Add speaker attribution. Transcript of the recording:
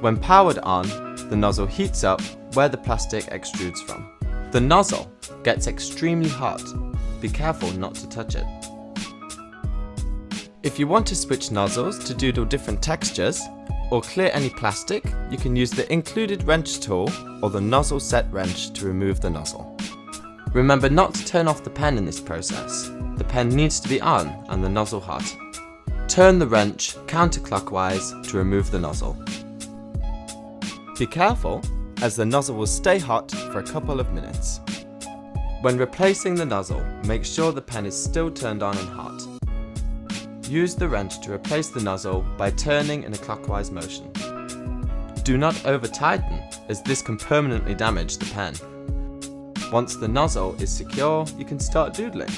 Speaker 1: When powered on, the nozzle heats up where the plastic extrudes from. The nozzle gets extremely hot. Be careful not to touch it. If you want to switch nozzles to doodle different textures, or clear any plastic, you can use the included wrench tool or the nozzle set wrench to remove the nozzle. Remember not to turn off the pen in this process. The pen needs to be on and the nozzle hot. Turn the wrench counterclockwise to remove the nozzle. Be careful, as the nozzle will stay hot for a couple of minutes. When replacing the nozzle, make sure the pen is still turned on and hot. Use the wrench to replace the nozzle by turning in a clockwise motion. Do not over-tighten, as this can permanently damage the pen. Once the nozzle is secure, you can start doodling.